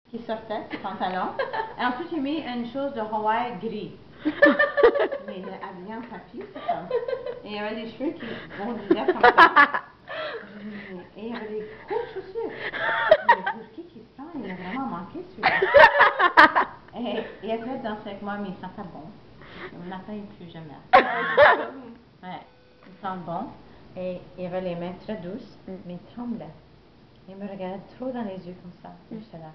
qui sortait, ses pantalons. Et ensuite, j'ai mis une chose de Hawaï gris. Mais il est habillé en papier, c'est comme. Et il y avait des cheveux qui bondisaient comme ça. Et il y avait des grosses chaussures. Mais pour qui se prend? Il a vraiment manqué celui-là. Et il était danser avec moi, mais il sentait bon. On n'appelle plus jamais. Ouais, il sent bon. Et il avait les mains très douces, mais il tremblait. Il me regardait trop dans les yeux comme ça. Et j'étais là.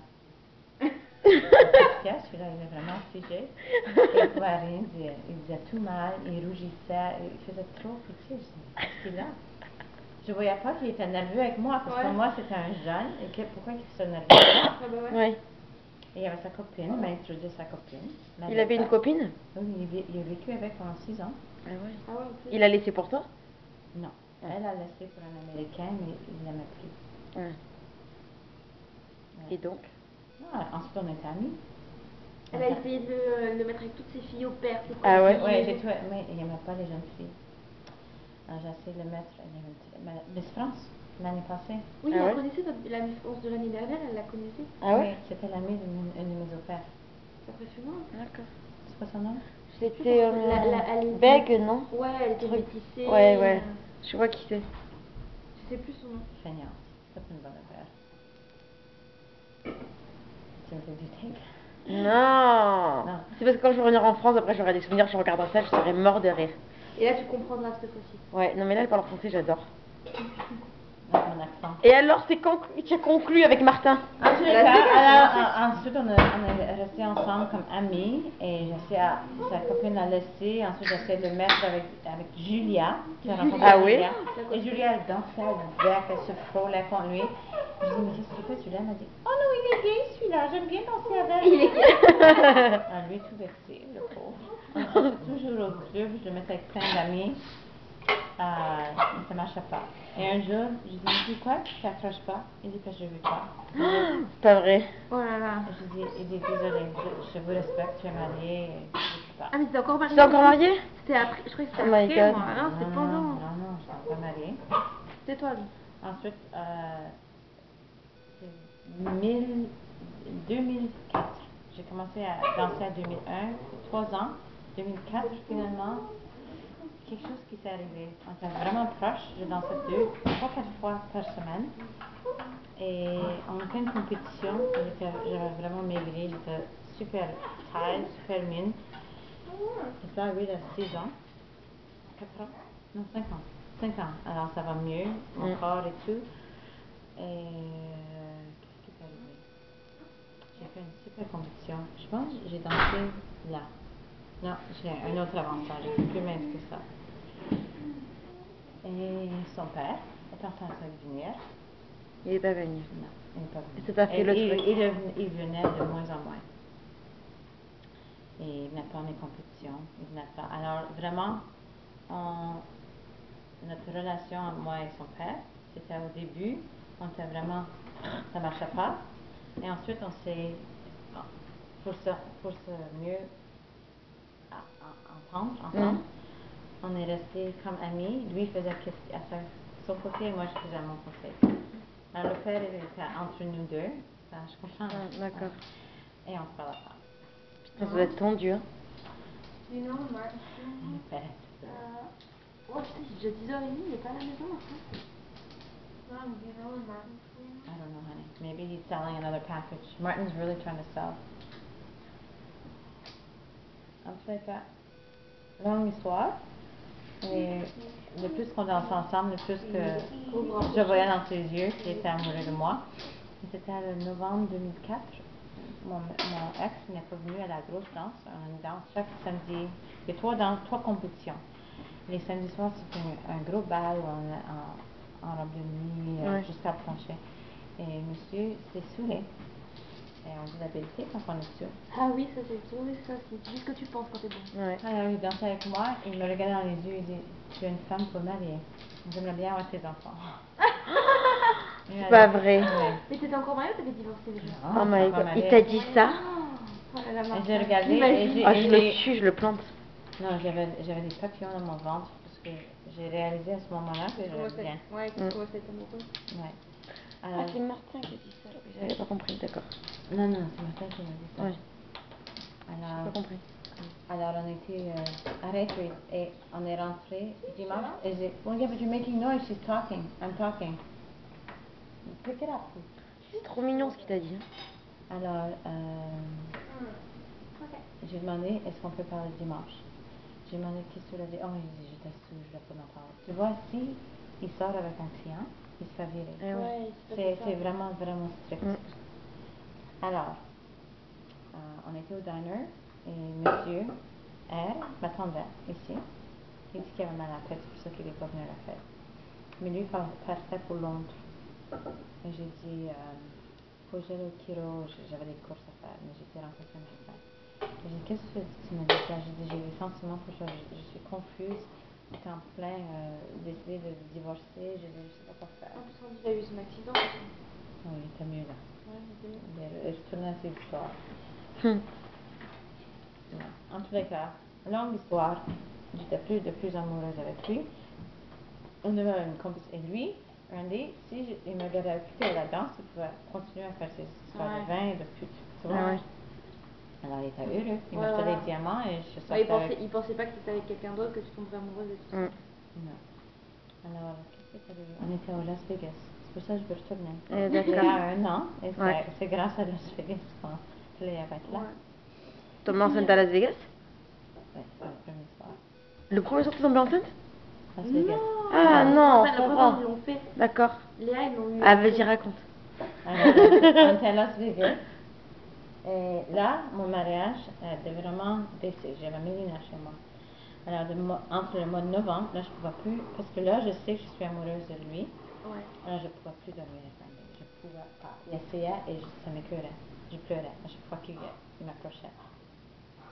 Celui-là, il est vraiment figé. Il ne pouvait rien dire. Il disait tout mal, il rougissait, il faisait trop pitié. Je disais, qu'est-ce qu'il a? Je ne voyais pas qu'il était nerveux avec moi, parce que pour moi, c'était un jeune. Et pourquoi il se nerveux? Oui. Et il y avait sa copine, il m'a introduit sa copine. Il avait une copine? Oui, il a vécu avec pendant 6 ans. Ah ouais. Il a laissé pour toi? Non. Elle a laissé pour un Américain, mais il ne l'aimait plus. Ouais. Et donc? Ensuite, on était amis. Elle a essayé de le mettre avec toutes ses filles au père. Ah ouais? Oui, mais il n'aimait pas les jeunes filles. Alors, j'ai essayé de le mettre. Miss France, l'année passée. Oui, elle connaissait la Miss France de l'année dernière, elle la connaissait. Ah ouais? C'était l'amie d'une de mes au-pairs. C'est impressionnant. D'accord. C'est quoi son nom? C'était Beg, non? Ouais, elle était métissée. Ouais, ouais. Je vois qui c'est. Je sais plus son nom. Feignante. C'est une bonne affaire. Tu me fais douter? Non. C'est parce que quand je vais revenir en France, après j'aurai des souvenirs, je regarderai ça, je serai mort de rire. Et là, tu comprendras cette fois-ci. Ouais, non mais là, elle parle français, j'adore. Mon accent. Et alors, tu as conclu avec Martin? Ensuite, on est restés ensemble comme amis. Et sa copine l'a laissé. Ensuite, j'essaie de le mettre avec Julia. Ah oui? Et Julia, elle dansait avec, elle se frôlait contre lui. Je lui ai dit, mais qu'est-ce que tu fais? Julia m'a dit, oh non, il est gay celui-là, j'aime bien danser avec. Il est gay. Lui, tout vexé, le pauvre. Toujours au club, je le mettais avec plein d'amis. Ça ne marchait pas. Et un jour, je lui ai dit, quoi, tu t'accroches pas? Il dit, parce que je ne veux pas. C'est pas vrai. Oh là là. Il dit, désolé, je vous respecte, tu es marié, je ne veux pas. Ah, mais t'es encore mariée? T'es encore mariée? C'était après, je croyais que c'était Oh my après, God. moi. Non, c'était pendant. Non, je n'étais pas mariée. C'était toi, lui. Ensuite, 2004, j'ai commencé à danser à 2001, 3 ans. 2004, finalement, quelque chose qui s'est arrivé. On était vraiment proches. Je dansais 3-4 fois par semaine. Et on a fait une compétition. J'avais vraiment maigri. J'étais super taille, super mine. Et ça, oui, il y a 6 ans. 4 ans? Non, 5 ans. 5 ans. Alors, ça va mieux, mon corps et tout. Et qu'est-ce qui est arrivé? J'ai fait une super compétition. Je pense que j'ai dansé là. Non, j'ai un autre avantage. Je suis plus mince que ça. Et son père est en train de venir. Il n'est pas venu. Non, il n'est pas venu. Et ça t'a fait le truc. Il venait de moins en moins. Et il venait pas à mes compétitions. Il venait pas. Alors, vraiment, notre relation, moi et son père, c'était au début, on était vraiment, ça marchait pas. Et ensuite, on s'est, pour se mieux entendre ensemble, on est restés comme amis. Lui faisait à son côté et moi je faisais à mon côté. Alors le père il était entre nous deux. Je comprends. D'accord. Et on se parlait pas. Ça doit être tendu, hein. You know, Martin. Le père. Oh putain, c'est déjà 10h30, il n'est pas à la maison maintenant. Mom, do you know when Martin's coming? I don't know, honey. Maybe he's selling another package. Martin's really trying to sell. En tout cas, longue histoire. Et le plus qu'on dansait ensemble, le plus que je voyais dans ses yeux qu'il était amoureux de moi. C'était le novembre 2004. Mon ex n'est pas venu à la grosse danse. On danse chaque samedi. Il y a 3 compétitions. Les samedis soirs, c'est un gros bal où on est en robe de nuit jusqu'à le plancher. Et monsieur s'est saoulé. Et on dit la vérité quand on est sûr. Ah oui, ça c'est tout, oui, ça c'est dis ce que tu penses quand t'es bon. Ouais. Alors il dansait avec moi, il me regardait dans les yeux et dit, tu es une femme pour marier. J'aimerais bien avoir tes enfants. C'est pas vrai. Ouais. Mais t'étais encore mariée ou t'avais divorcé déjà? Non, Oh my pas God. mariée. Il t'a dit ça? Oh là là, Et Martin. j'ai regardé et Ah, je le tue, je le plante. Non, j'avais des papillons dans mon ventre parce que j'ai réalisé à ce moment-là que j'avais bien. Ouais, que tu commençais à être amoureux. Ouais. Ah, c'est Martin qui a dit ça. J'avais pas compris, d'accord. Non, non, c'est Martin qui m'a dit ça. Ouais. Alors, J'ai pas compris. alors on était arrêtés et on est rentré dimanche et j'ai... Oh yeah, but you're making noise, she's talking, I'm talking. Pick it up. C'est trop mignon ce qu'il t'a dit. Alors, j'ai demandé, est-ce qu'on peut parler dimanche? J'ai demandé, qu'est-ce que tu l'as dit? Oh, il dit, j'étais sous, je ne vais pas m'en parler. Tu vois, si il sort avec un client, il se fait virer. Eh ouais. C'est vraiment, vraiment strict. Alors, on était au diner et monsieur R m'attendait ici. Il dit qu'il avait mal à la tête, c'est pour ça qu'il n'est pas venu à la fête. Mais lui, il partait pour Londres. Et j'ai dit, faut que j'aille au Kiro, j'avais des courses à faire, mais j'étais rencontrée un médecin. J'ai dit, qu'est-ce que tu me dis ça? J'ai dit, j'ai des sentiments pour ça, je suis confuse, j'étais en plein décidé de divorcer, je dis, je sais pas quoi faire. En plus, on dit qu'il a eu son accident aussi. Oui, il était mieux là. Ouais, il était mieux. Je tournais à ses histoires. En tous les cas, longue histoire, j'étais de plus amoureuse avec lui. On avait une complice. Et lui, Randy, si il me gardait occupé à la danse, il pouvait continuer à faire ses histoires de vin et de pute. Tu vois? Ouais. Alors il était heureux. Il m'achetait des diamants et je sortais il pensait pas que c'était avec quelqu'un d'autre que tu tomberais amoureuse et tout ça. Non. Alors, qu'est-ce qui est arrivé? On était au Las Vegas. C'est pour ça que je veux retourner. D'accord. Il y a un an, et c'est grâce à Las Vegas qu'on allait être là. Tombée enceinte à Las Vegas? Oui, c'est le premier soir. Le premier soir que tu tombes enceinte? Las Vegas. Ah non, La ça première va. fois, ils l'ont fait. D'accord. Léa, ils l'ont eu. Ah, vas-y, raconte. Alors, on était à Las Vegas. Et là, mon mariage était vraiment décès. J'avais Mélina chez moi. Alors, entre le mois de novembre, là, je ne pouvais plus, parce que là, je sais que je suis amoureuse de lui. Ouais. Alors, je ne pouvais plus dormir avec Randy. Je ne pouvais pas. Il essayait et ça m'écœurait. Je pleurais à chaque fois qu'il m'approchait.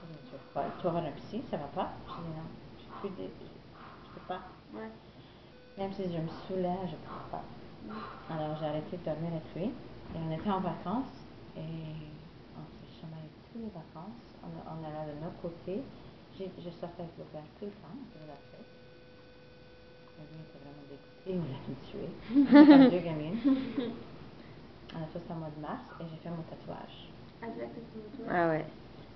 Je me dis, tu vas voir un psy, ça va pas? Je dis non, je ne peux pas. Ouais. Même si je me saoulais, je ne pouvais pas. Alors, j'ai arrêté de dormir avec lui. Et on était en vacances et on s'est chamaillé toutes les vacances. On allait de notre côté. Je sortais avec le père tout le temps, on faisait la fête. Et lui était vraiment dégoûté, il voulait me tuer. Comme deux gamines. Alors, ça, c'était au mois de mars et j'ai fait mon tatouage. Ah, déjà que tu me touches. Ah ouais.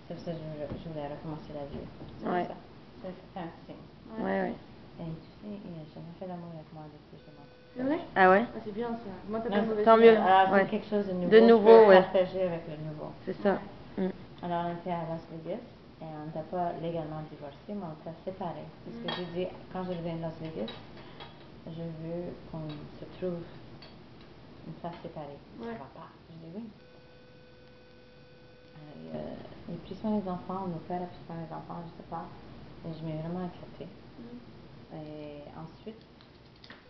C'est pour ça que je voulais recommencer la vie. C'est Ouais. ça. C'était un signe. Ouais. Et tu sais, il n'a jamais fait l'amour avec moi depuis que je m'en C'est vrai? Ah ouais? Ah, c'est bien ça. Moi, t'as Non, pas de mauvaise tant mieux. Alors, Ouais. c'est quelque chose de nouveau. De nouveau, je peux ouais. partager avec le nouveau. C'est ça. Alors, on était à Las Vegas et on n'était pas légalement divorcés, mais on était séparés. Parce que j'ai dit, quand je reviens de Las Vegas, je veux qu'on se trouve une place séparée. Ça va pas. Je dis oui. Il a pris soin des enfants, mon père a pris soin des enfants, je sais pas. Et je m'ai vraiment éclatée. Et ensuite,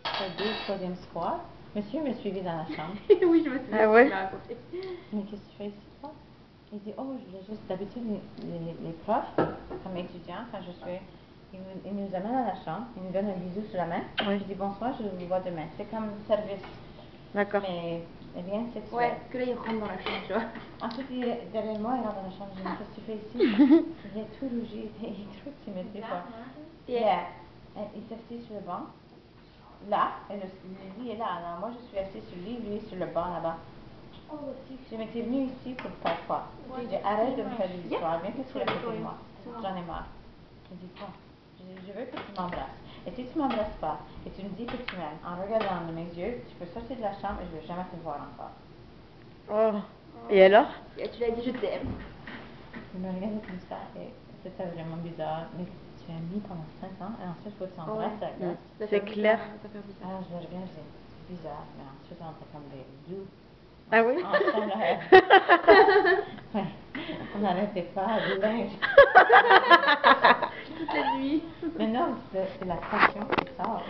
le troisième soir, monsieur me suivit dans la chambre. Oui, je me souviens. Ah ouais? Tu m'as raconté. Mais qu'est-ce que tu fais ici, toi? Il dit, oh, je voulais juste, d'habitude, les profs, comme étudiants, quand je suis, ils nous amènent à la chambre, ils nous donnent un bisou sur la main. Oui. Je dis, bonsoir, je vous vois demain. C'est comme service. D'accord. Mais rien de sexuel. Ouais, parce que là, il rentre dans la chambre, tu vois. Ensuite, derrière moi, il rentre dans la chambre. Je dis, qu'est-ce que tu fais ici? Il est tout rougi, il est trop timide des fois. Il s'assied sur le banc. Là, et le lit est là. Alors moi, je suis assise sur le lit, lui est sur le banc là-bas. Je m'étais venue ici pour faire quoi? J'ai dit, arrête de me faire des histoires, viens t'asseoir à côté de moi. J'en ai marre. Je dis, bon, je veux que tu m'embrasses. Et si tu ne m'embrasses pas, et tu me dis que tu m'aimes, en regardant dans mes yeux, tu peux sortir de la chambre et je ne vais jamais te voir encore. Oh. Et alors? Et tu lui as dit, je t'aime. Il me regardait comme ça et c'était vraiment bizarre. Mais tu as mis pendant 5 ans et ensuite il faut que tu embrasses la glace. C'est clair. Alors je le regarde, c'est bizarre, mais ensuite on était comme des loups. Ah oui? On n'arrêtait pas à du linge. Toute la nuit. Mais non, c'est la passion qui sort.